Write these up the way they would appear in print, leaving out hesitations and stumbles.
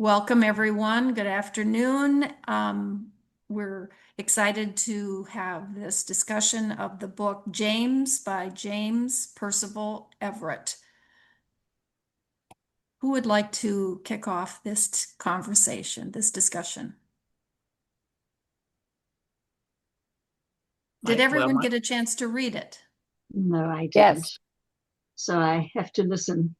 Welcome, everyone. Good afternoon. We're excited to have this discussion of the book James by James Percival Everett. Who would like to kick off this conversation, this discussion? Did everyone get a chance to read it? No, I didn't. Yes. So I have to listen.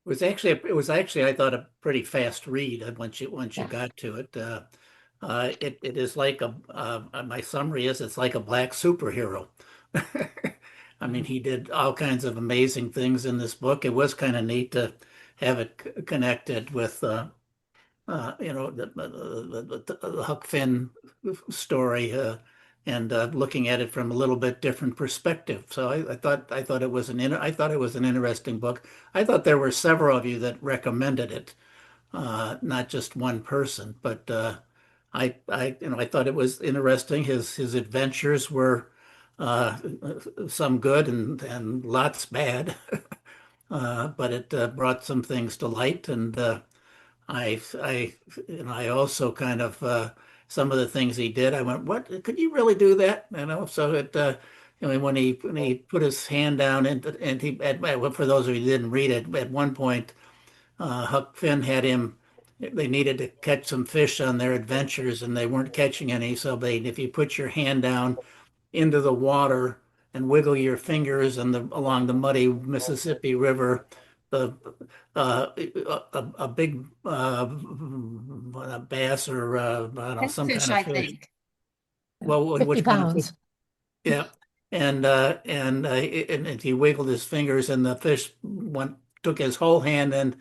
It was actually I thought a pretty fast read once you Yeah. got to it. It is like my summary is it's like a black superhero. I mean, he did all kinds of amazing things in this book. It was kind of neat to have it connected with the Huck Finn story, and looking at it from a little bit different perspective. So I thought it was an interesting book. I thought there were several of you that recommended it, not just one person. But I thought it was interesting. His adventures were some good and lots bad, but it brought some things to light. And I also kind of some of the things he did, I went, "What? Could you really do that?" So when he put his hand down and well, for those of you who didn't read it, at one point, Huck Finn had him. They needed to catch some fish on their adventures, and they weren't catching any. So if you put your hand down into the water and wiggle your fingers and along the muddy Mississippi River, the a big a bass or I don't know, some Fish, kind I of fish. think. Well, 50 which kind of fish? pounds. Yeah, and he wiggled his fingers, and the fish took his whole hand and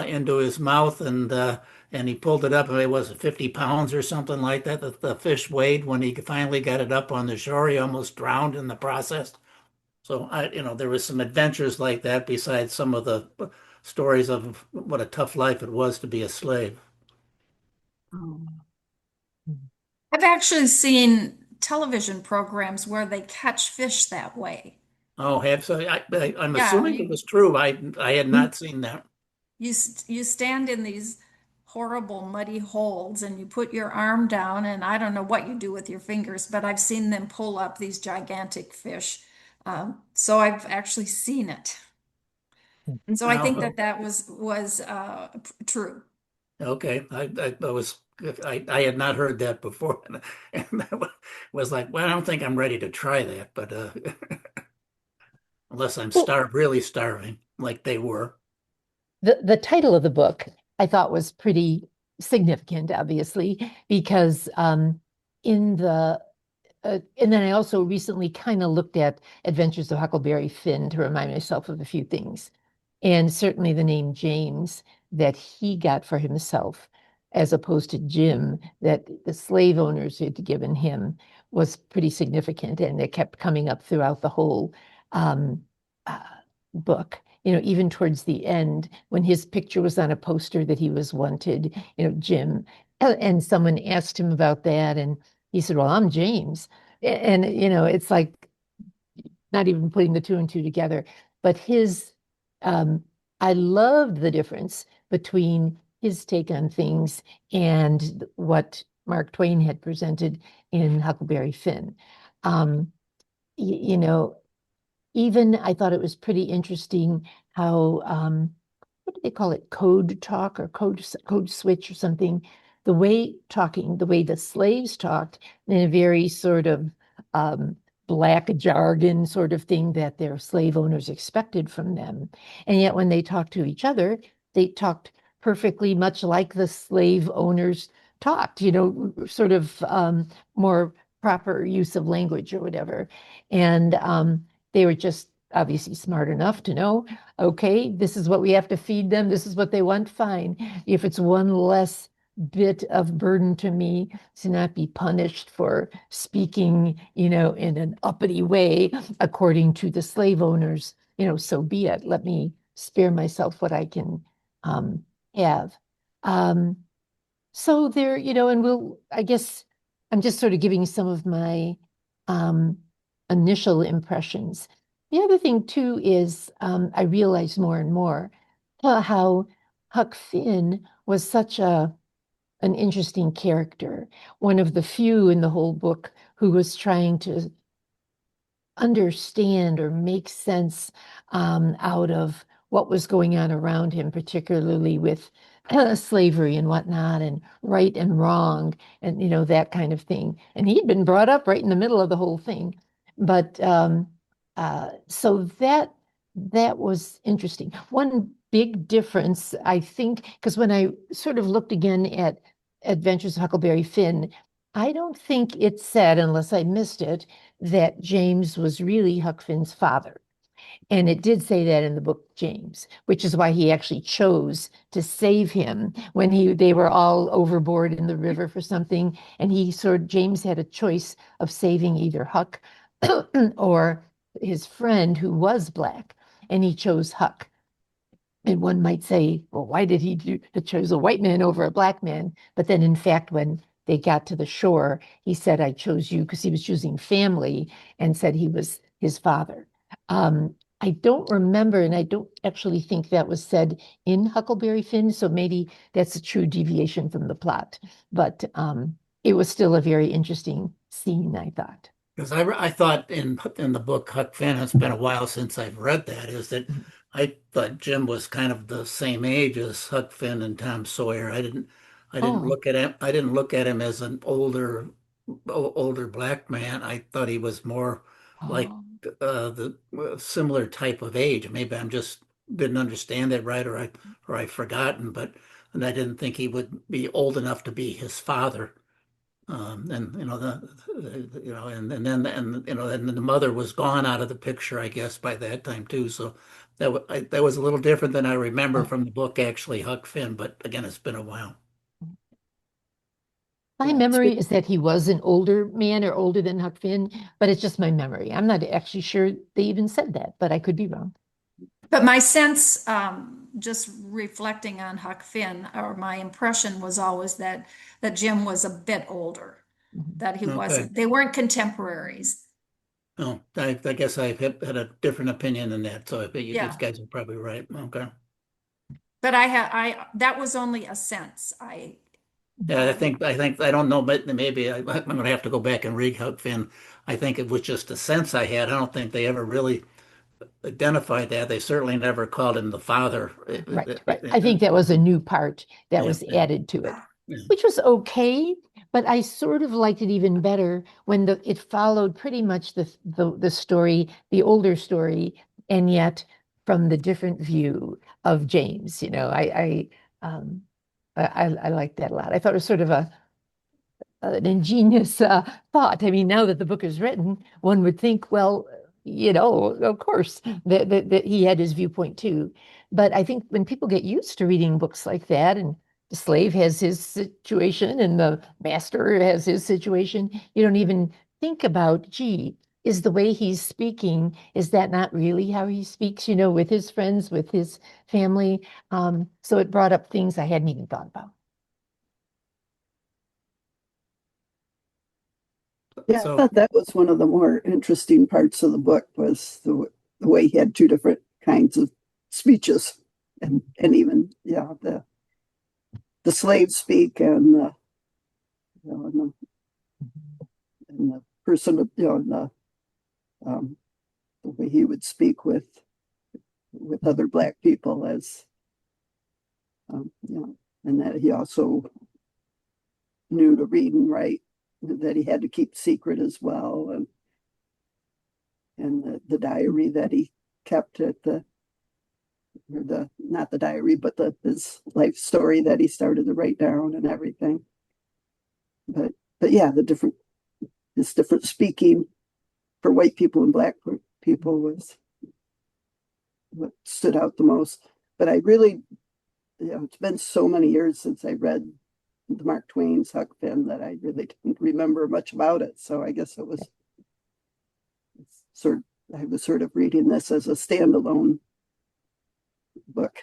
into his mouth, and he pulled it up, and it was 50 pounds or something like that. The fish weighed when he finally got it up on the shore. He almost drowned in the process. So there was some adventures like that besides some of the stories of what a tough life it was to be a slave. Oh, I've actually seen television programs where they catch fish that way. Oh, have so I'm Yeah, assuming it was true. I had not seen that. you stand in these horrible muddy holes and you put your arm down, and I don't know what you do with your fingers, but I've seen them pull up these gigantic fish. So I've actually seen it. So I think No, that was true. okay. I had not heard that before, and I was like, well, I don't think I'm ready to try that, but unless I'm Well, really starving, like they were. the title of the book I thought was pretty significant, obviously, because in the and then I also recently kind of looked at Adventures of Huckleberry Finn to remind myself of a few things. And certainly the name James that he got for himself, as opposed to Jim, that the slave owners had given him, was pretty significant. And it kept coming up throughout the whole um, uh, book. Even towards the end, when his picture was on a poster that he was wanted, Jim, and someone asked him about that, and he said, "Well, I'm James." And, it's like not even putting the two and two together. But I loved the difference between his take on things and what Mark Twain had presented in Huckleberry Finn. Um, you know, even I thought it was pretty interesting how, what do they call it? Code talk or code switch or something. The way the slaves talked in a very sort of black jargon sort of thing that their slave owners expected from them. And yet when they talked to each other, they talked perfectly much like the slave owners talked, sort of more proper use of language or whatever. And they were just obviously smart enough to know, okay, this is what we have to feed them. This is what they want. Fine. If it's one less bit of burden to me to not be punished for speaking, in an uppity way, according to the slave owners, so be it. Let me spare myself what I can have. Um, so there, and I guess I'm just sort of giving some of my um, initial impressions. The other thing too is I realize more and more how Huck Finn was such an interesting character, one of the few in the whole book who was trying to understand or make sense out of what was going on around him, particularly with slavery and whatnot, and right and wrong, and that kind of thing. And he'd been brought up right in the middle of the whole thing. But so that was interesting. One big difference, I think, because when I sort of looked again at Adventures of Huckleberry Finn, I don't think it said, unless I missed it, that James was really Huck Finn's father. And it did say that in the book James, which is why he actually chose to save him when they were all overboard in the river for something. And James had a choice of saving either Huck or his friend who was black, and he chose Huck. And one might say, well, why did he chose a white man over a black man? But then in fact, when they got to the shore, he said, I chose you, because he was choosing family, and said he was his father. I don't remember, and I don't actually think that was said in Huckleberry Finn, so maybe that's a true deviation from the plot. But it was still a very interesting scene, I thought. Because I thought in the book Huck Finn, it's been a while since I've read that, is that I thought Jim was kind of the same age as Huck Finn and Tom Sawyer. I didn't Oh, look at him as an older black man. I thought he was more like oh, the similar type of age. Maybe I'm just didn't understand it right, or I've forgotten, and I didn't think he would be old enough to be his father. And and the mother was gone out of the picture, I guess, by that time too. So that was a little different than I remember oh. from the book, actually, Huck Finn. But again, it's been a while. My Yeah, memory is that he was an older man or older than Huck Finn, but it's just my memory. I'm not actually sure they even said that, but I could be wrong. But my sense, just reflecting on Huck Finn, or my impression was always that Jim was a bit older, Mhm. that he Okay. wasn't, they weren't contemporaries. Oh, I guess I had a different opinion than that. So I bet you Yeah. guys are probably right. Okay. But that was only a sense. Yeah, I don't know, but maybe I'm going to have to go back and read Huck Finn. I think it was just a sense I had. I don't think they ever really identified that. They certainly never called him the father. Right, right. I think that was a new part that Yeah, was added to it, yeah. which was okay, but I sort of liked it even better when it followed pretty much the story, the older story, and yet from the different view of James. I liked that a lot. I thought it was sort of an ingenious thought. I mean, now that the book is written, one would think, well, of course, that he had his viewpoint too. But I think when people get used to reading books like that, and the slave has his situation and the master has his situation, you don't even think about, gee, is the way he's speaking, is that not really how he speaks, with his friends, with his family? So it brought up things I hadn't even thought about. Yeah, I So, thought that was one of the more interesting parts of the book was the way he had two different kinds of speeches, and even the slave speak and and the person um, the way he would speak with other black people as and that he also knew to read and write, that he had to keep secret as well, and the diary that he kept at the not the diary, but his life story that he started to write down and everything. But yeah, this different speaking for white people and black people was what stood out the most. But I really, it's been so many years since I read the Mark Twain's Huck Finn that I really didn't remember much about it. So I guess I was sort of reading this as a standalone book.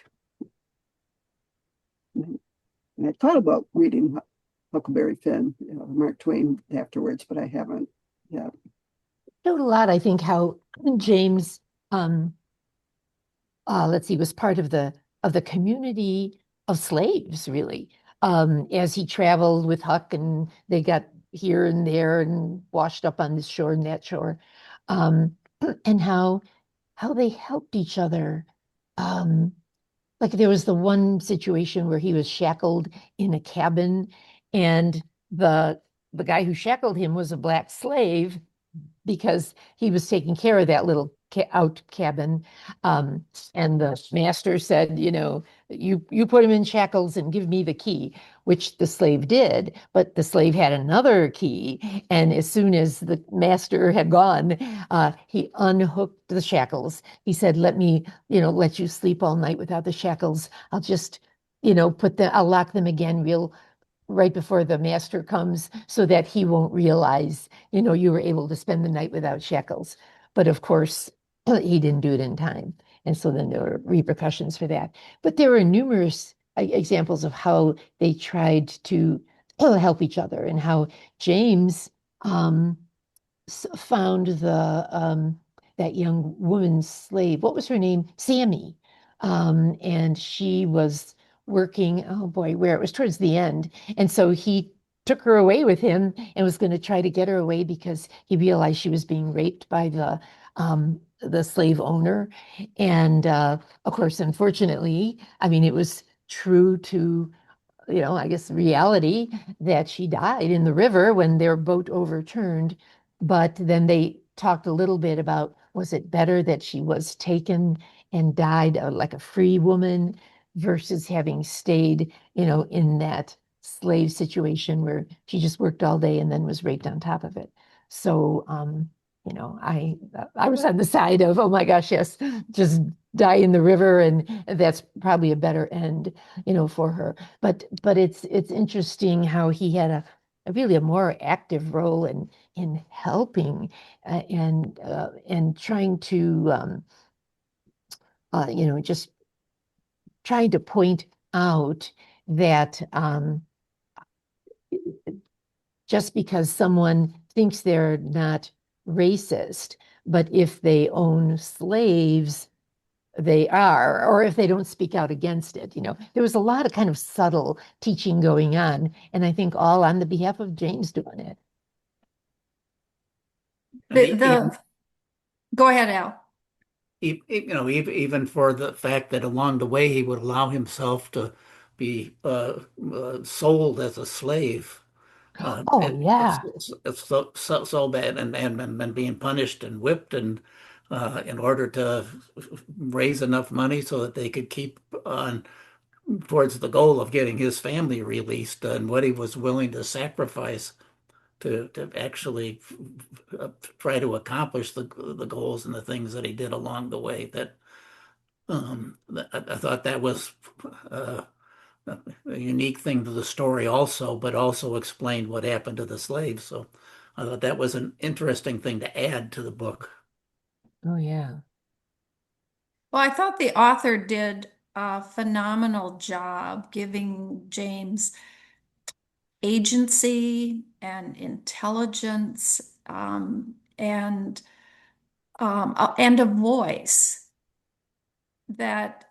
And I thought about reading Huckleberry Finn, Mark Twain afterwards, but I haven't yet. Showed a lot, I think, how James, let's see, was part of the community slaves, really, as he traveled with Huck, and they got here and there and washed up on this shore and that shore, um, and how they helped each other. Um, like there was the one situation where he was shackled in a cabin, and the guy who shackled him was a black slave because he was taking care of that little out cabin. Um, and the master said, you put him in shackles and give me the key, which the slave did. But the slave had another key. And as soon as the master had gone, he unhooked the shackles. He said, let me, let you sleep all night without the shackles. I'll just, I'll lock them again real right before the master comes so that he won't realize, you were able to spend the night without shackles. But of course, he didn't do it in time. And so then there were repercussions for that. But there were numerous examples of how they tried to help each other, and how James found that young woman's slave. What was her name? Sammy. And she was working, oh boy, where it was towards the end. And so he took her away with him and was going to try to get her away because he realized she was being raped by the slave owner. And of course, unfortunately, I mean, it was true to, I guess reality, that she died in the river when their boat overturned. But then they talked a little bit about, was it better that she was taken and died like a free woman versus having stayed, in that slave situation where she just worked all day and then was raped on top of it. So, I was on the side of, oh my gosh, yes, just die in the river, and that's probably a better end, for her. But it's interesting how he had a really a more active role in helping and trying to just trying to point out that just because someone thinks they're not racist, but if they own slaves, they are, or if they don't speak out against it. There was a lot of kind of subtle teaching going on, and I think all on the behalf of James doing it. And The go ahead, Al. even for the fact that along the way he would allow himself to be sold as a slave. Oh, yeah. It's so bad, and being punished and whipped, and in order to raise enough money so that they could keep on towards the goal of getting his family released, and what he was willing to sacrifice to actually try to accomplish the goals and the things that he did along the way. I thought that was uh, a unique thing to the story also, but also explained what happened to the slaves. So I thought that was an interesting thing to add to the book. Oh, yeah. Well, I thought the author did a phenomenal job giving James agency and intelligence, and a voice that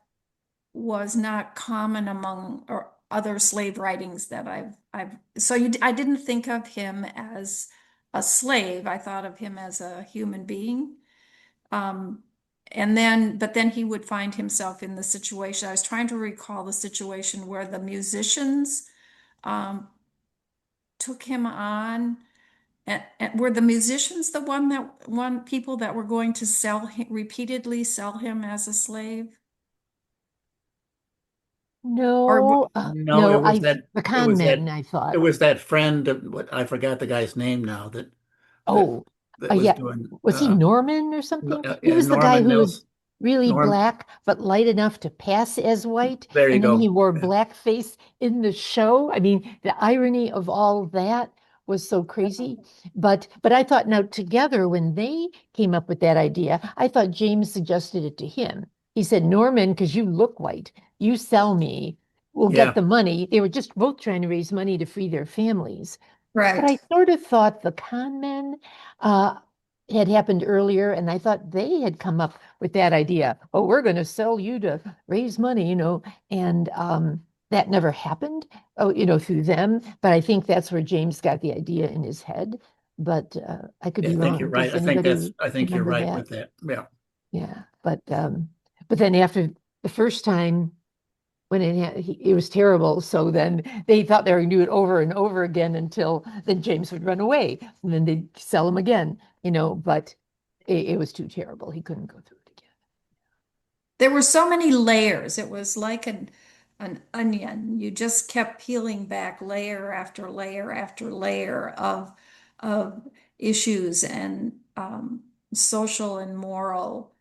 was not common among or other slave writings that I didn't think of him as a slave. I thought of him as a human being. Um, but then he would find himself in the situation. I was trying to recall the situation where the musicians um, took him on. And were the musicians the one people that were going to repeatedly sell him as a slave? Or No, No, no, it was the con men, I it thought. was that friend. What I forgot the guy's name now. That Oh, that was yeah. doing. Was he Norman or something? He Yeah, was the guy Norman who was Mills. really Norm. black, but light enough to pass as white. There you And then he go. wore blackface in the show. I mean, the irony of all that was so crazy. But I thought now together, when they came up with that idea, I thought James suggested it to him. He said, Norman, because you look white, you sell me, we'll get Yeah, the money. They were just both trying to raise money to free their families. But I right. sort of thought the con men uh, had happened earlier, and I thought they had come up with that idea. Oh, we're going to sell you to raise money, And that never happened, through them. But I think that's where James got the idea in his head. But I could Yeah, be I think you're wrong. right. Does anybody I think you're remember right that? with that. Yeah. Yeah, but then after the first time when it was terrible, so then they thought they were going to do it over and over again until then James would run away, and then they'd sell him again, but it was too terrible. He couldn't go through it again. There were so many layers. It was like an onion. You just kept peeling back layer after layer after layer of issues and social and moral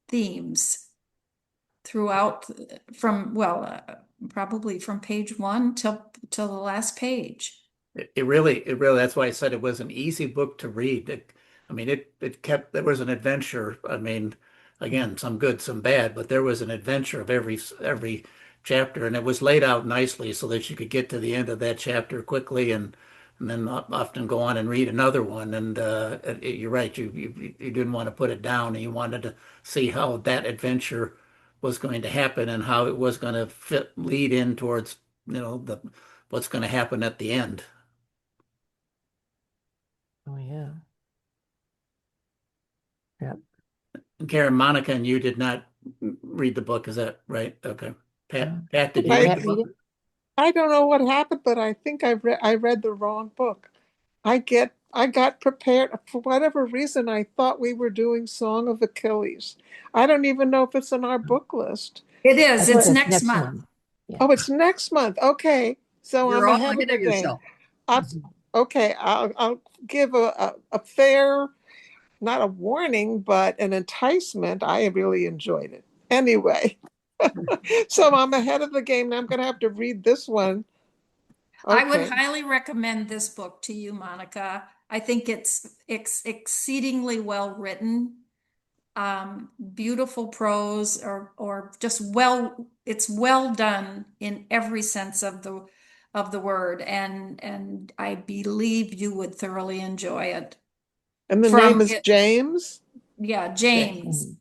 themes throughout probably from page one till the last page. It really, that's why I said it was an easy book to read. There was an adventure. I mean, again, some good, some bad, but there was an adventure of every chapter, and it was laid out nicely so that you could get to the end of that chapter quickly and then often go on and read another one. And you're right, you didn't want to put it down, and you wanted to see how that adventure was going to happen and how it was going to lead in towards, the what's going to happen at the end. Oh yeah. Yep. Karen, Monica, and you did not read the book. Is that right? Okay. Pat, did Did you read Pat the read book? it? I don't know what happened, but I think I read the wrong book. I got prepared for whatever reason. I thought we were doing Song of Achilles. I don't even know if it's on our book list. It I is. think It's that's next next month. month. Yeah. Oh, it's next month. Okay, so You're I'm all ahead of ahead the of game. yourself. I, okay, I'll give a fair, not a warning, but an enticement. I really enjoyed it. Anyway, so I'm ahead of the game. Now I'm going to have to read this one. I would Okay. highly recommend this book to you, Monica. I think it's exceedingly well written, beautiful prose, or just it's well done in every sense of the word, and I believe you would thoroughly enjoy it. And the name From is it, James. yeah, James.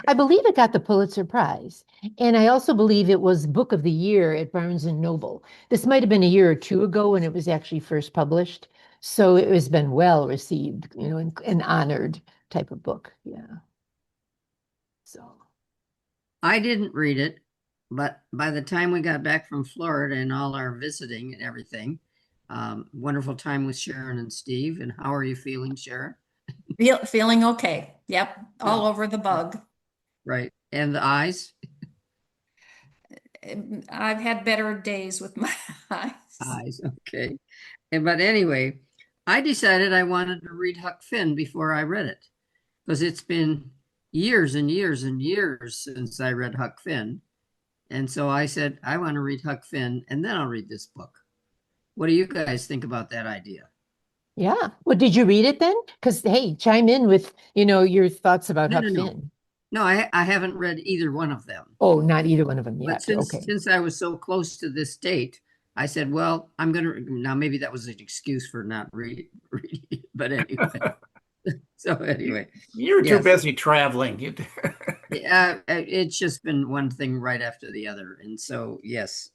I believe it got the Pulitzer Prize. And I also believe it was Book of the Year at Barnes and Noble. This might have been a year or two ago when it was actually first published. So it has been well received, and honored type of book. Yeah. So I didn't read it, but by the time we got back from Florida and all our visiting and everything, wonderful time with Sharon and Steve. And how are you feeling, Sharon? Feeling okay. Yep, all over the bug. Right. And the eyes? I've had better days with my eyes. Eyes. Okay. But anyway, I decided I wanted to read Huck Finn before I read it because it's been years and years and years since I read Huck Finn. And so I said, I want to read Huck Finn and then I'll read this book. What do you guys think about that idea? yeah. Well, did you read it then? Because hey, chime in with, your thoughts about Huck No. Finn. No, I haven't read either one of them. Oh, not either one of them But yet. Okay. since I was so close to this date, I said, well, I'm going to, now maybe that was an excuse for not reading it, but anyway. So anyway, You're too yes. busy traveling. It's just been one thing right after the other. And so, yes.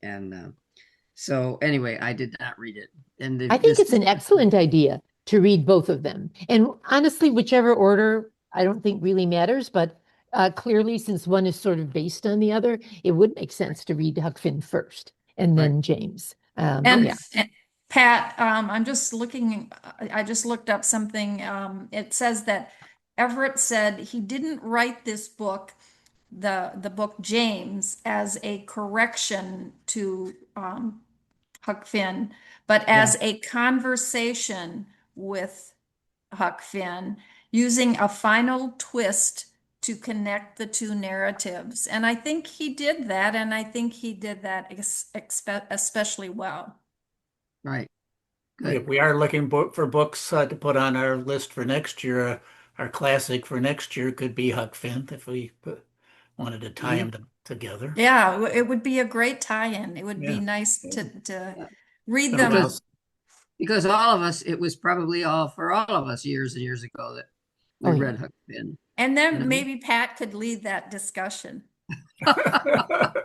And so anyway, I did not read it. And I think it's an excellent idea to read both of them. And honestly, whichever order, I don't think really matters, but clearly, since one is sort of based on the other, it would make sense to read Huck Finn first and then James. And, Yeah. and Pat, I'm just looking, I just looked up something. It says that Everett said he didn't write this book, the book James, as a correction to Huck Finn, but as a conversation with Huck Finn, using a final twist to connect the two narratives. And I think he did that, and I think he did that especially well. Right. If Good. we are looking for books to put on our list for next year, our classic for next year could be Huck Finn if we wanted to tie them together. Yeah, it would be a great tie-in. It would be Yeah. nice to Yeah. read Been a them. while. Because all of us, it was probably for all of us years and years ago that we Oh, yeah. read Huck Finn. And then You know? maybe Pat could lead that discussion.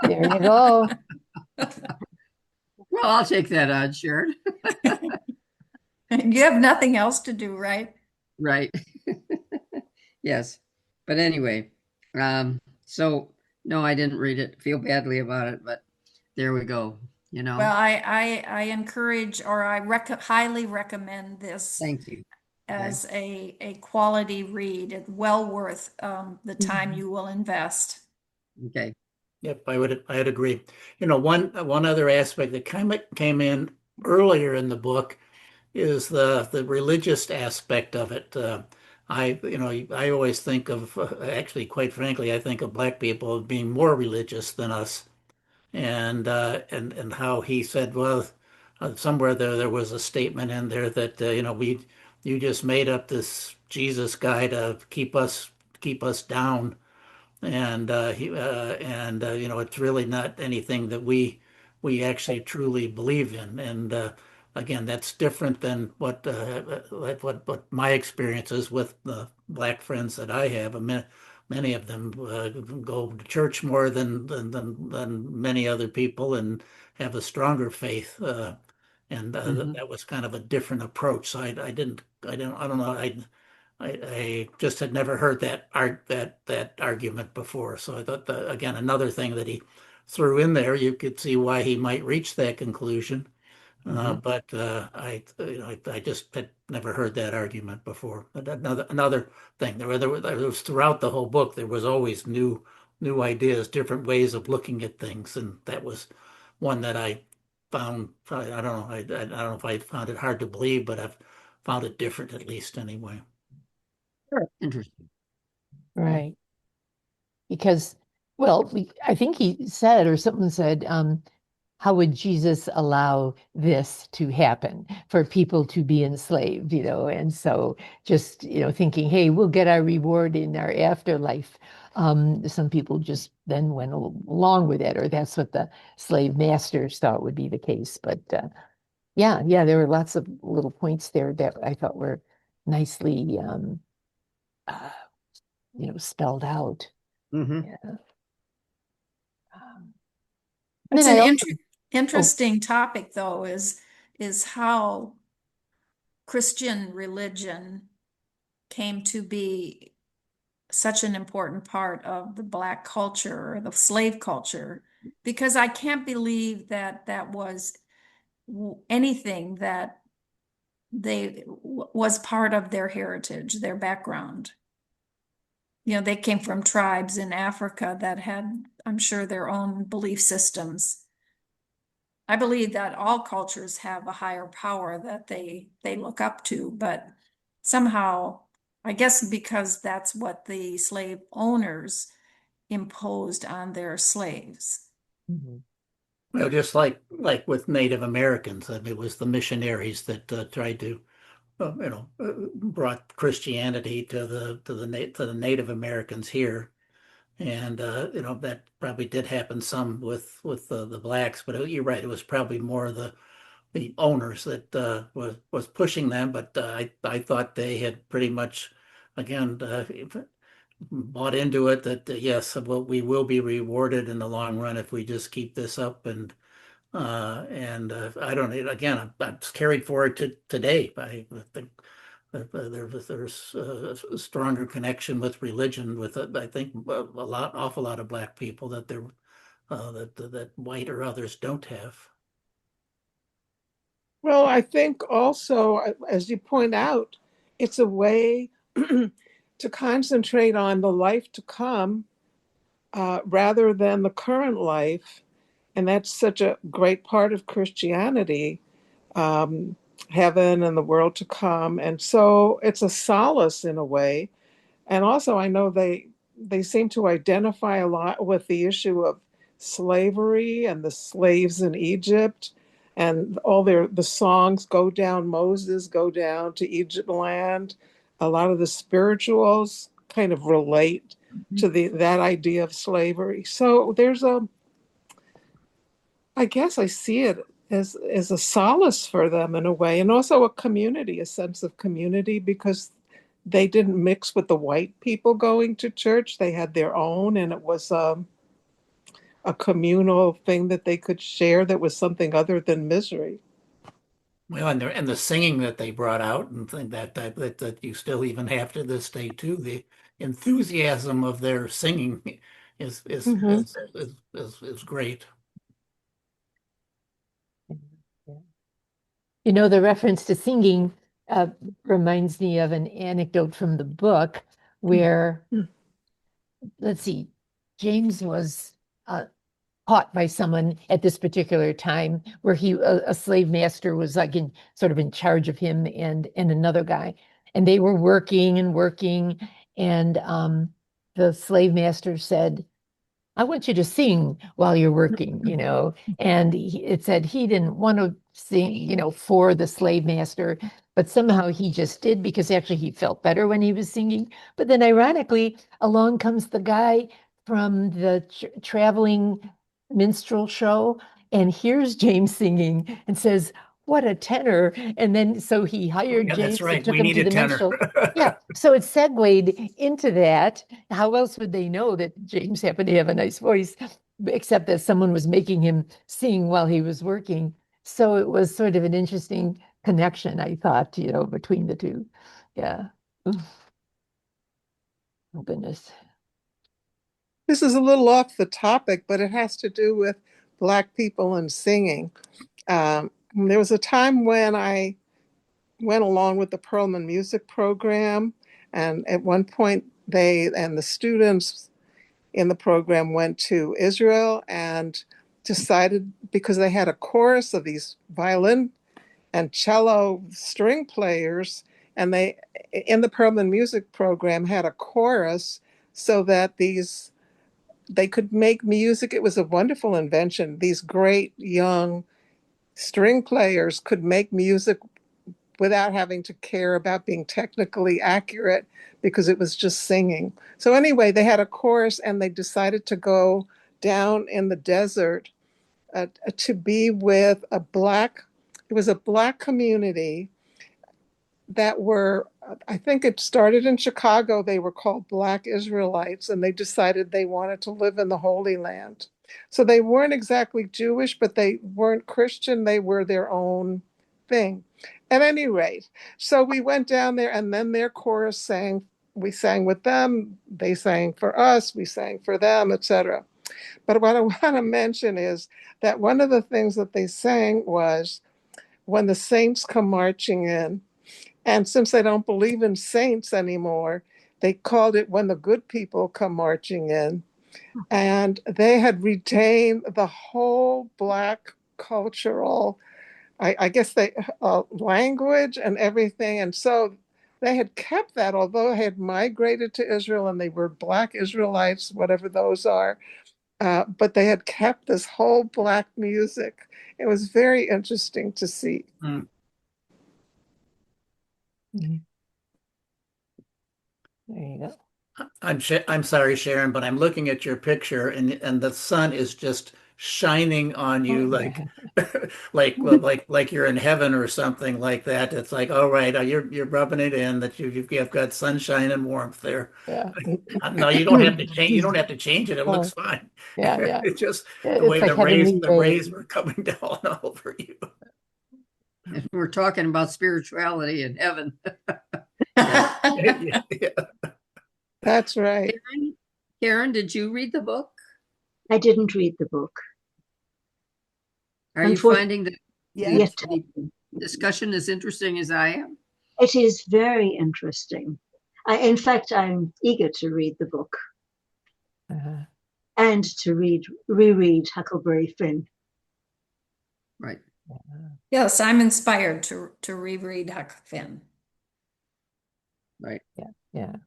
There you go. Well, I'll take that on, Sharon. You have nothing else to do, right? Right. Yes. But anyway, so no, I didn't read it. Feel badly about it, but there we go. Well, I encourage or highly recommend this Thank you. as a quality read. It's well worth the time you will invest. Okay. Yep, I'd agree. One other aspect that came in earlier in the book is the religious aspect of it. I always think of actually, quite frankly, I think of black people as being more religious than us, and how he said, well, somewhere there was a statement in there that you just made up this Jesus guy to keep us down, and it's really not anything that we actually truly believe in. And again, that's different than what my experience is with the black friends that I have. Many of them go to church more than many other people and have a stronger faith. And that was kind of a different approach. So I don't know. I just had never heard that argument before. So I thought that, again, another thing that he threw in there, you could see why he might reach that conclusion. But I just had never heard that argument before. But another thing, there was throughout the whole book, there was always new ideas, different ways of looking at things, and that was one that I found. I don't know. I don't know if I found it hard to believe, but I've found it different at least anyway. Sure. Interesting. Right. Because, well, I think he said, or someone said, how would Jesus allow this to happen for people to be enslaved, And so just, thinking, hey, we'll get our reward in our afterlife. Some people just then went along with it, or that's what the slave masters thought would be the case. But yeah, there were lots of little points there that I thought were nicely, uh, spelled out. Mm-hmm. Yeah. Um, It's then an I also, interesting topic, though, is how Christian religion came to be such an important part of the Black culture or the slave culture, because I can't believe that was anything that was part of their heritage, their background. They came from tribes in Africa that had, I'm sure, their own belief systems. I believe that all cultures have a higher power that they look up to, but somehow, I guess because that's what the slave owners imposed on their slaves. Mhm. Well, just like with Native Americans, I mean, it was the missionaries that tried to, brought Christianity to the Native Americans here, and that probably did happen some with the blacks, but you're right, it was probably more the owners that was pushing them, but I thought they had pretty much again bought into it that yes, well, we will be rewarded in the long run if we just keep this up, and I don't again I'm carried forward to today. I think there's a stronger connection with religion with I think awful lot of black people that they're that white or others don't have. Well, I think also, as you point out, it's a way to concentrate on the life to come rather than the current life. And that's such a great part of Christianity, um, heaven and the world to come. And so it's a solace in a way. And also, I know they seem to identify a lot with the issue of slavery and the slaves in Egypt, and all the songs go down Moses, go down to Egypt land. A lot of the spirituals kind of relate to that idea of slavery. So I guess I see it as a solace for them in a way, and also a community, a sense of community, because they didn't mix with the white people going to church. They had their own, and it was a communal thing that they could share that was something other than misery. Well, and the singing that they brought out, and think that you still even have to this day too. The enthusiasm of their singing is is Mhm. is is great. You know, the reference to singing reminds me of an anecdote from the book where, let's see, James was caught by someone at this particular time where a slave master was like sort of in charge of him and another guy. And they were working and working. And the slave master said, I want you to sing while you're working, you know. And it said he didn't want to sing, you know, for the slave master, but somehow he just did because actually he felt better when he was singing. But then ironically, along comes the guy from the traveling minstrel show and hears James singing and says, what a tenor. And then so he hired Yeah, that's James and right. took We him need to a the tenor. minstrel. Yeah, so it segued into that. How else would they know that James happened to have a nice voice, except that someone was making him sing while he was working? So it was sort of an interesting connection, I thought, you know, between the two. Yeah. Oh, goodness. This is a little off the topic, but it has to do with Black people and singing. There was a time when I went along with the Perlman music program, and at one point they and the students in the program went to Israel and decided, because they had a chorus of these violin and cello string players, and they in the Perlman music program had a chorus so that they could make music. It was a wonderful invention. These great young string players could make music without having to care about being technically accurate because it was just singing. So anyway, they had a chorus and they decided to go down in the desert to be with it was a Black community that were, I think it started in Chicago. They were called Black Israelites, and they decided they wanted to live in the Holy Land. So they weren't exactly Jewish, but they weren't Christian. They were their own thing. At any rate, so we went down there, and then their chorus sang. We sang with them. They sang for us. We sang for them, etc. But what I want to mention is that one of the things that they sang was when the saints come marching in. And since they don't believe in saints anymore, they called it when the good people come marching in. And they had retained the whole Black cultural, I guess language and everything. And so they had kept that, although they had migrated to Israel and they were Black Israelites, whatever those are. But they had kept this whole Black music. It was very interesting to see. Mm. There you go. I'm sorry, Sharon, but I'm looking at your picture, and the sun is just shining on you like like you're in heaven or something like that. It's like, all right, you're rubbing it in that you've got sunshine and warmth there. Yeah. No, you don't have to change. You don't have to change it. It looks Oh, fine. yeah, yeah. It's just the It's way like heavenly the rays. rays were coming down over you. And we're talking about spirituality in heaven. Yeah, yeah. That's right. Karen, did you read the book? I didn't read the book. Are you finding that Yeah. the discussion as interesting as I am? It is very interesting. In fact, I'm eager to read the book and to reread Huckleberry Finn. Right. Yes, I'm inspired to reread Huck Finn. Right. Yeah.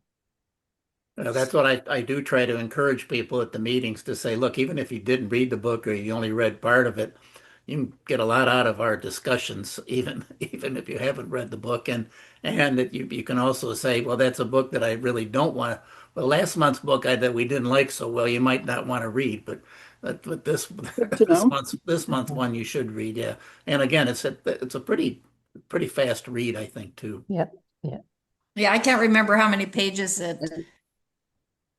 That's what I do try to encourage people at the meetings to say, look, even if you didn't read the book or you only read part of it, you can get a lot out of our discussions, even if you haven't read the book. And that you can also say, well, that's a book that I really don't want to. Well, last month's book that we didn't like so well, you might not want to read, but this Good to know. this month one you should read, yeah. And again, it's a pretty fast read, I think, too. Yep. Yeah. Yeah, I can't remember how many pages it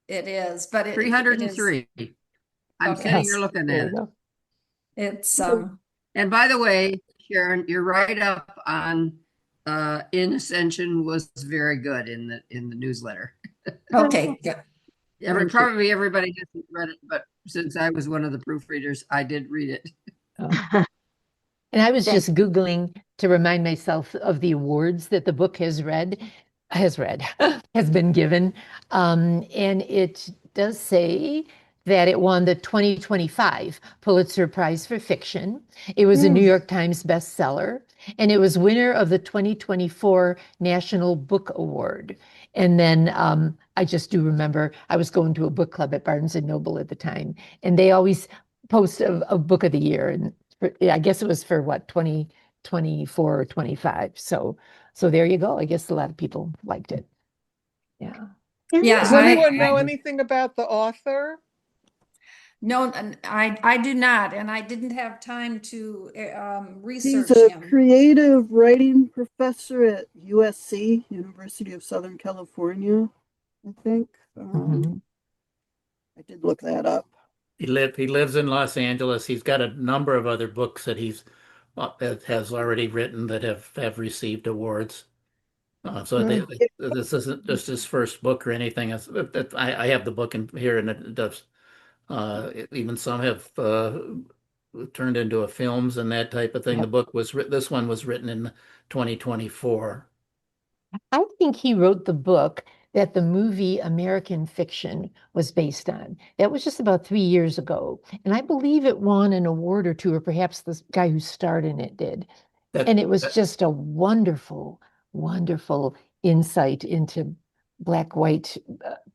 is, but it is 303. I'm Okay. sitting here looking There at you it. go. It's And by the way, Sharon, your write-up on In Ascension was very good in the newsletter. okay. Good. Thank you. Probably everybody hasn't read it, but since I was one of the proofreaders, I did read it. Oh. And I was Thank just Googling to remind myself of the awards that the book has been given. And it does say that it won the 2025 Pulitzer Prize for Fiction. It was a New York Times bestseller, and it was winner of the 2024 National Book Award. And then I just do remember I was going to a book club at Barnes and Noble at the time, and they always post a book of the year. And I guess it was for what, 2024 or 25. So there you go. I guess a lot of people liked it. Yeah. Yeah, Does anyone know anything about the author? No, I do not, and I didn't have time to research He's a him. creative writing professor at USC, University of Southern California, I think. Mhm. I did look that up. He lives in Los Angeles. He's got a number of other books that has already written that have received awards. This isn't just his first book or anything. I have the book in here, and it does. Even some have turned into films and that type of thing. Yeah. The book was this one was written in 2024. I think he wrote the book that the movie American Fiction was based on. That was just about 3 years ago. And I believe it won an award or two, or perhaps the guy who starred in it did. And it was just a wonderful, wonderful insight into Black-white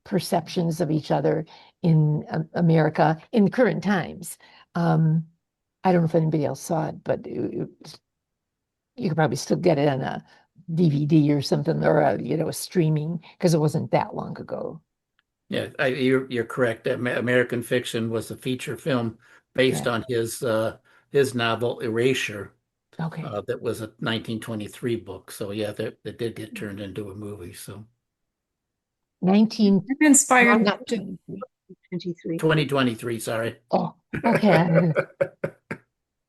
perceptions of each other in America in current times. I don't know if anybody else saw it, but you could probably still get it on a DVD or something, or a streaming, because it wasn't that long ago. Yeah, you're correct. American Fiction was a feature film based Yeah. on his novel Erasure. Okay. That was a 1923 book. So yeah, that did get turned into a movie. So 19, I'm inspired not to 23. 2023, sorry. Oh, okay.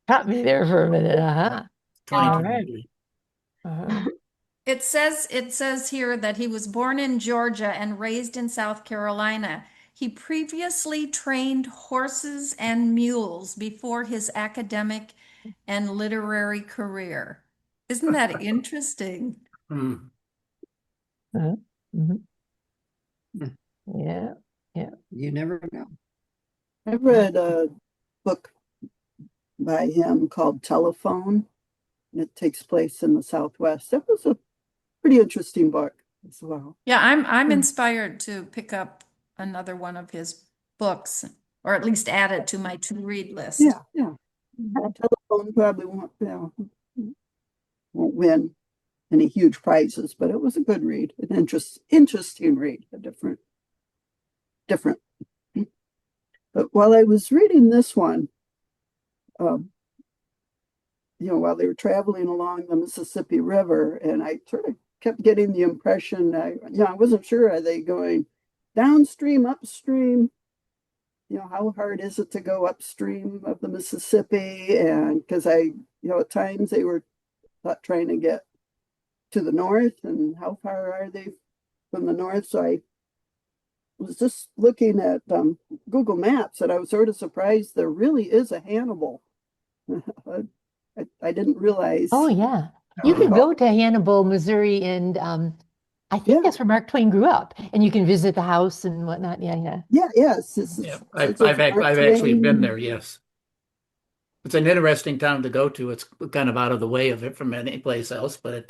Caught me there for a minute. Uh-huh. All right. 2023. Uh-huh. It says here that he was born in Georgia and raised in South Carolina. He previously trained horses and mules before his academic and literary career. Isn't that interesting? Hmm. Uh-huh. Mhm. Hmm. Yeah. You never know. I've read a book by him called Telephone. It takes place in the Southwest. That was a pretty interesting book as well. Yeah, I'm Hmm. inspired to pick up another one of his books, or at least add it to my to-read list. Yeah. Telephone probably won't win any huge prizes, but it was a good read, an interesting read, a different. But while I was reading this one, while they were traveling along the Mississippi River, and I sort of kept getting the impression, I wasn't sure, are they going downstream, upstream? How hard is it to go upstream of the Mississippi? And because at times they were trying to get to the north, and how far are they from the north? So I was just looking at Google Maps, and I was sort of surprised there really is a Hannibal. I didn't realize. Oh, yeah. You could go to Hannibal, Missouri, and I think that's where Mark Twain grew up. And you can visit the house and whatnot. Yeah. Yes. I've actually been there. Yes, it's an interesting town to go to. It's kind of out of the way of it from any place else, but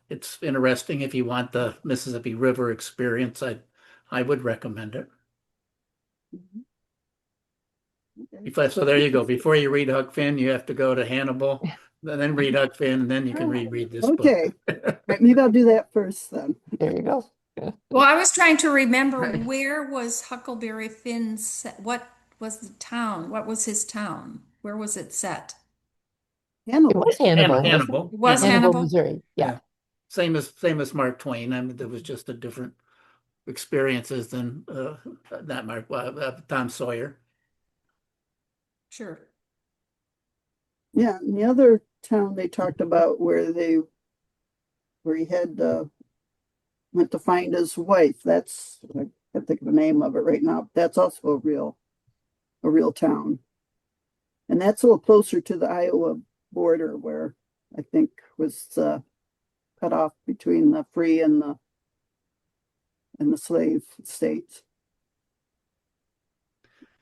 it's interesting if you want the Mississippi River experience. I would recommend it. So there you go. Before you read Huck Finn, you have to go to Hannibal, then read Huck Finn, and then you can reread this book. Okay. Right, maybe I'll do that first then. There you go. Well, I was trying to remember, where was Huckleberry Finn set? What was the town? What was his town? Where was it set? It Hannibal. was Hannibal. Hannibal. It was Hannibal, Hannibal? Missouri. Yeah. Same as Mark Twain. I mean, there was just a different experiences than not Mark, Tom Sawyer. Sure. Yeah, and the other town they talked about where he had went to find his wife. That's I can't think of the name of it right now. That's also a real town, and that's a little closer to the Iowa border, where I think was cut off between the free and the slave states.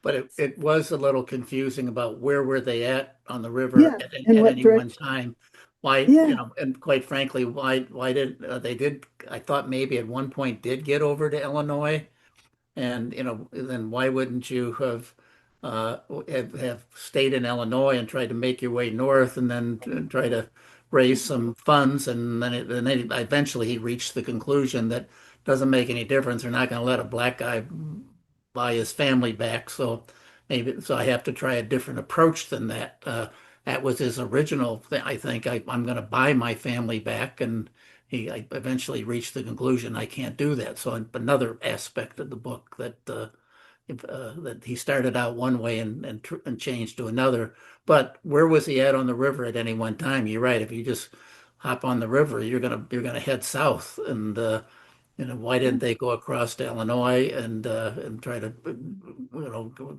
But it was a little confusing about where were they at on the river Yeah, and at what any one direction? time. Why, Yeah, and quite frankly, why did they did, I thought maybe at one point did get over to Illinois. And, then why wouldn't you uh, have stayed in Illinois and tried to make your way north and then try to raise some funds? And then eventually he reached the conclusion that doesn't make any difference. They're not going to let a black guy buy his family back. So I have to try a different approach than that. That was his original thing. I think I'm going to buy my family back, and I eventually reached the conclusion I can't do that. So another aspect of the book that he started out one way and changed to another. But where was he at on the river at any one time? You're right. If you just hop on the river, you're gonna head south. And why didn't they go across to Illinois and try to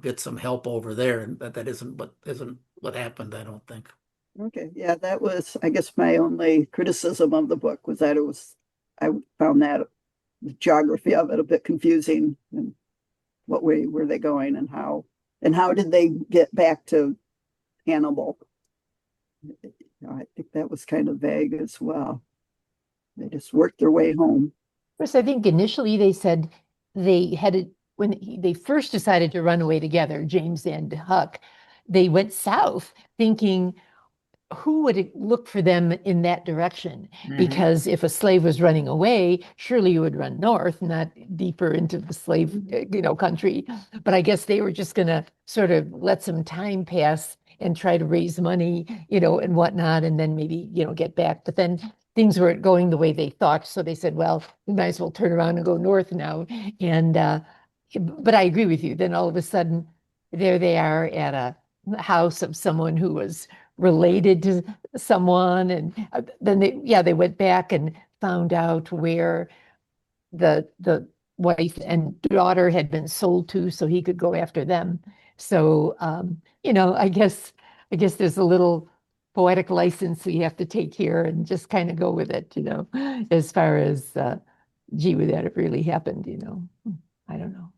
get some help over there? And that isn't what happened, I don't think. okay. Yeah, that was, I guess, my only criticism of the book was that I found that the geography of it a bit confusing, and what way were they going, and how did they get back to Hannibal? I think that was kind of vague as well. They just worked their way home. Of course, I think initially they said they headed, when they first decided to run away together, James and Huck, they went south thinking, who would look for them in that direction? Because if a slave was running away, surely you would run north, not deeper into the slave, country. But I guess they were just going to sort of let some time pass and try to raise money, and whatnot, and then maybe, get back. But then things weren't going the way they thought. So they said, well, we might as well turn around and go north now. And, but I agree with you. Then all of a sudden, there they are at a house of someone who was related to someone, and then they went back and found out where the wife and daughter had been sold to, so he could go after them. So I guess there's a little poetic license we have to take here and just kind of go with it, as far as gee, would that have really happened, I don't know.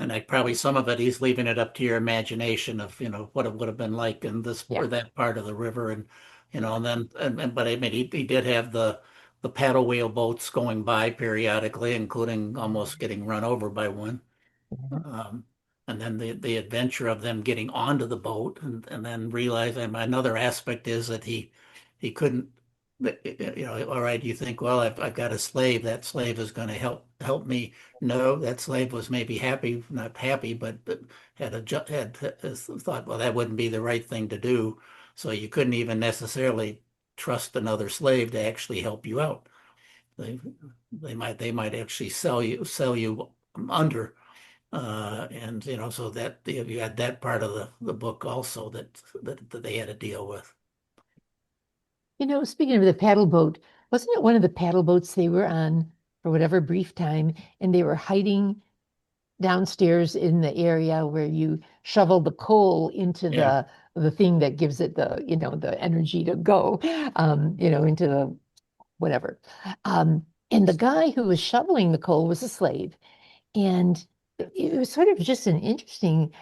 And probably some of it, he's leaving it up to your imagination of, what it would have been like in this or that part of the river. And, and then, but I mean, he did have the paddle wheel boats going by periodically, including almost getting run over by one. Um, and then the adventure of them getting onto the boat and then realizing another aspect is that he couldn't, all right, you think, well, I've got a slave, that slave is going to help me. No, that slave was maybe happy, not happy, but had thought, well, that wouldn't be the right thing to do. So you couldn't even necessarily trust another slave to actually help you out. They they might actually sell you under. And so that you had that part of the book also that they had to deal with. Speaking of the paddle boat, wasn't it one of the paddle boats they were on for whatever brief time, and they were hiding downstairs in the area where you shovel the coal into Yeah. the thing that gives it the energy to go, into the whatever. And the guy who was shoveling the coal was a slave. And it was sort of just an interesting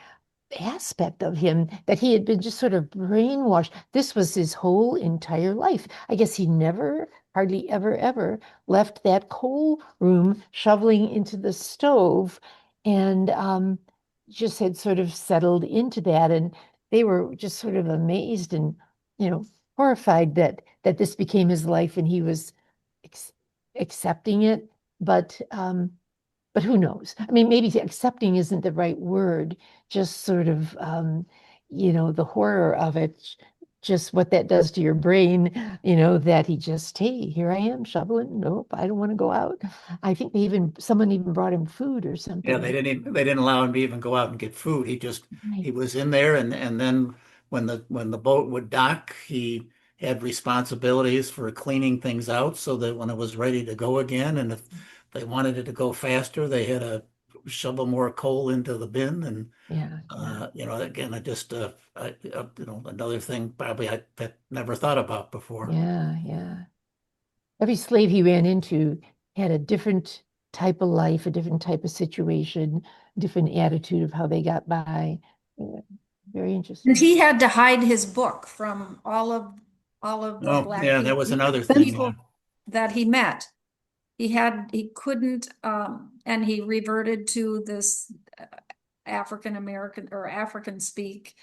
aspect of him that he had been just sort of brainwashed. This was his whole entire life. I guess he never, hardly ever, ever left that coal room shoveling into the stove, and just had sort of settled into that. And they were just sort of amazed and, horrified that this became his life, and he was accepting it. But who knows? I mean, maybe accepting isn't the right word, just sort of, the horror of it just what that does to your brain, that he just, hey, here I am shoveling. Nope, I don't want to go out. I think someone even brought him food or something. Yeah, they didn't allow him to even go out and get food. He Right. was in there, and then when the boat would dock, he had responsibilities for cleaning things out so that when it was ready to go again, and if they wanted it to go faster, they had to shovel more coal into the bin. And Yeah. again, another thing probably I had never thought about before. Yeah. Yeah. Every slave he ran into had a different type of life, a different type of situation, different attitude of how they got by. Yeah, very interesting. And he had to hide his book from all of the Oh, black yeah, that was another thing. people that he met. He couldn't, and he reverted to this African American or African speak,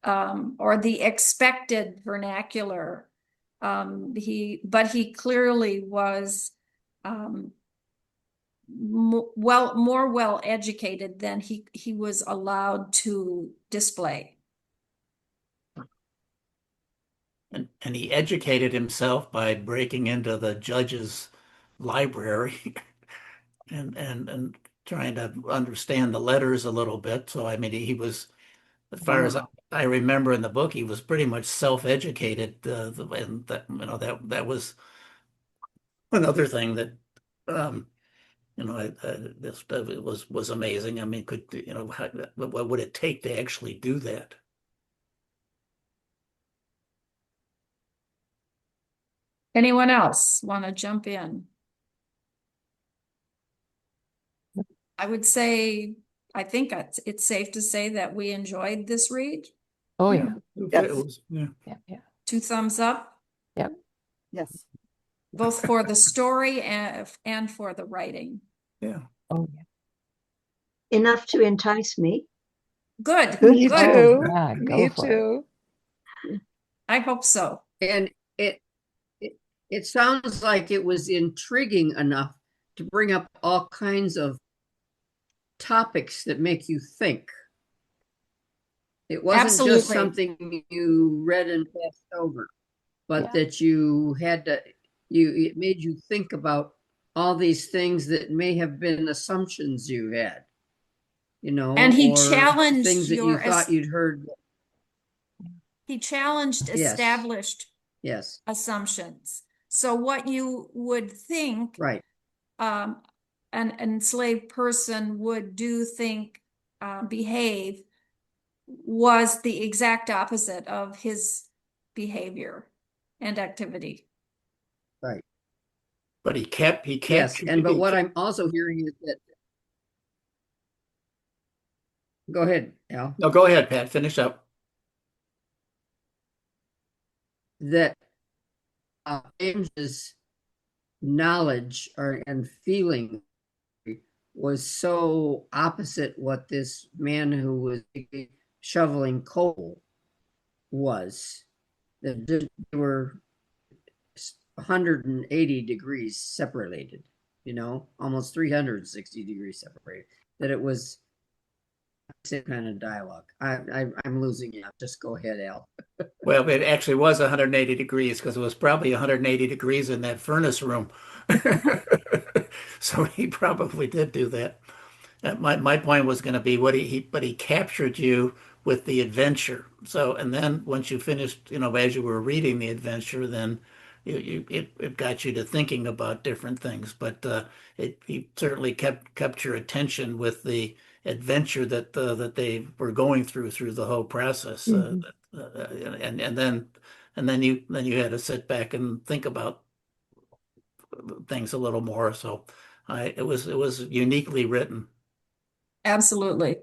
or the expected vernacular. But he clearly was, more well educated than he was allowed to display. And he educated himself by breaking into the judge's library and trying to understand the letters a little bit. So I mean, he was, as far as I remember in the book, he was pretty much self-educated, and that was another thing that this it was amazing. I mean, what would it take to actually do that? Anyone else want to jump in? I would say, I think it's safe to say that we enjoyed this read. Oh, yeah. Yes. It was, yeah. Yeah. Yeah. 2 thumbs up, Yes. both for the story and for the writing. Yeah. Oh, yeah. Enough to entice me. Good, Me good. too. Oh, yeah, go Me for it. too. I hope so. And it sounds like it was intriguing enough to bring up all kinds of topics that make you think. It wasn't Absolutely. just something you read and passed over, but Yeah. that you had to, it made you think about all these things that may have been assumptions you had, And he or challenged things that you your thought you'd heard. he challenged Yes. established Yes, assumptions. So what you would think right. an enslaved person would do, think, behave, was the exact opposite of his behavior and activity. Right. But he kept Yes. But what I'm also hearing is that, go ahead, Al, No, go ahead, Pat, finish up. that James's knowledge and feeling was so opposite what this man who was shoveling coal was, that they were 180 degrees separated, almost 360 degrees separated, that it was same kind of dialogue. I'm losing you. Just go ahead, Al. Well, it actually was 180 degrees because it was probably 180 degrees in that furnace room. So he probably did do that. My point was going to be but he captured you with the adventure. So, and then once you finished, as you were reading the adventure, then it got you to thinking about different things. But he certainly kept your attention with the adventure that they were going through the whole process. Mhm. And then you had to sit back and think about things a little more. So it was uniquely written. Absolutely.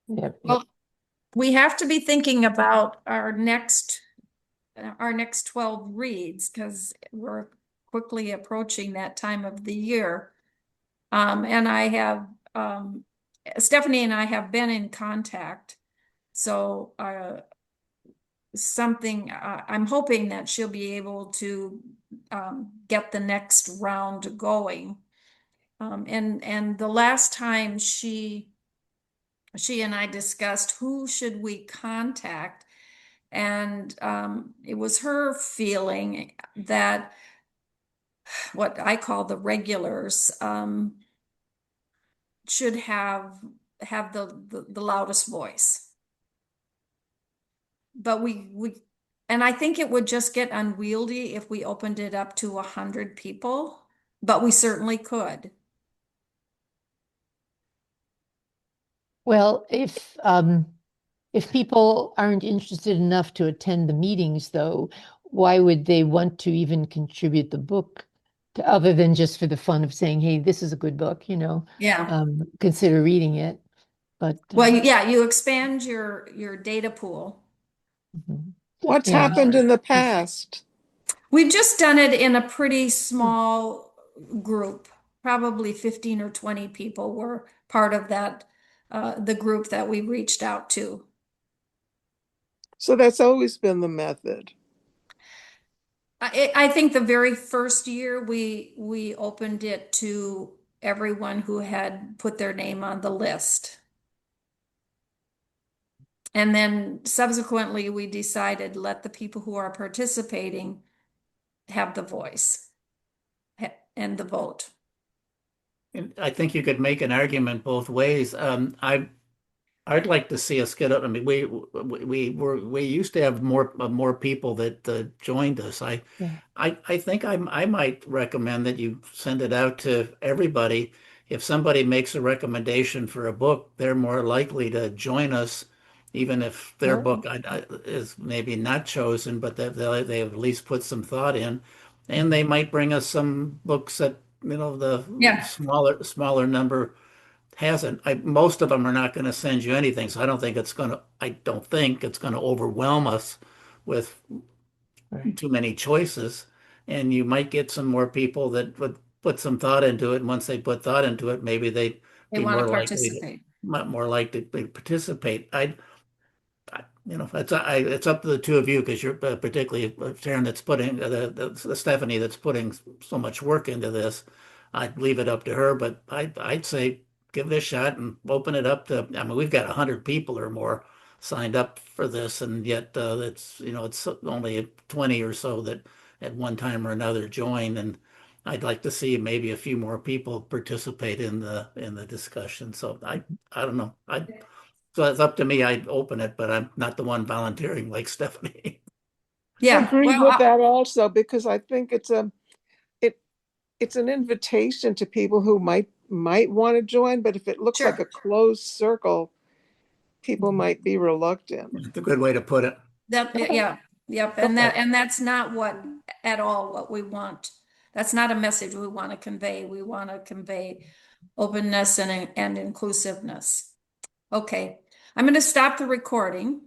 Yep. Well, we have to be thinking about our next 12 reads, because we're quickly approaching that time of the year. And I have, Stephanie and I have been in contact. So I'm hoping that she'll be able to get the next round going. And the last time she and I discussed who should we contact, And it was her feeling that what I call the regulars should have the loudest voice. But and I think it would just get unwieldy if we opened it up to 100 people, but we certainly could. Well, if people aren't interested enough to attend the meetings, though, why would they want to even contribute the book other than just for the fun of saying, hey, this is a good book, Yeah. consider reading it. But Well, yeah, you expand your data pool. mhm. What's Yeah. happened in the past? We've just done it in a pretty small group. Probably 15 or 20 people were part of that, the group that we reached out to. So that's always been the method. I think the very first year we opened it to everyone who had put their name on the list. And then subsequently we decided let the people who are participating have the voice and the vote. And I think you could make an argument both ways. I'd like to see us get up. I mean, we used to have more people that joined us. Yeah. I think I might recommend that you send it out to everybody. If somebody makes a recommendation for a book, they're more likely to join us, even if their Oh. book is maybe not chosen, but they have at least put some thought in, and they might bring us some books that the Yeah. smaller number hasn't. Most of them are not going to send you anything, so I don't think it's going to overwhelm us with Right. too many choices. And you might get some more people that would put some thought into it. And once they put thought into it, maybe they'd They be want to more likely participate. more likely to participate. It's up to the two of you because you're particularly Sharon that's putting the Stephanie that's putting so much work into this. I'd leave it up to her, but I'd say give it a shot and open it up to. I mean, we've got 100 people or more signed up for this, and yet it's only 20 or so that at one time or another join, and I'd like to see maybe a few more people participate in the discussion. So I don't know. So it's up to me. I'd open it, but I'm not the one volunteering like Stephanie. I Yeah. agree Well, with that also because I think it it's an invitation to people who might want to join, but if it looks like sure. a closed circle, people might be reluctant. It's a good way to put it. Okay. Yeah. Yep. Okay. And that's not at all what we want. That's not a message we want to convey. We want to convey openness and inclusiveness. Okay. I'm going to stop the recording.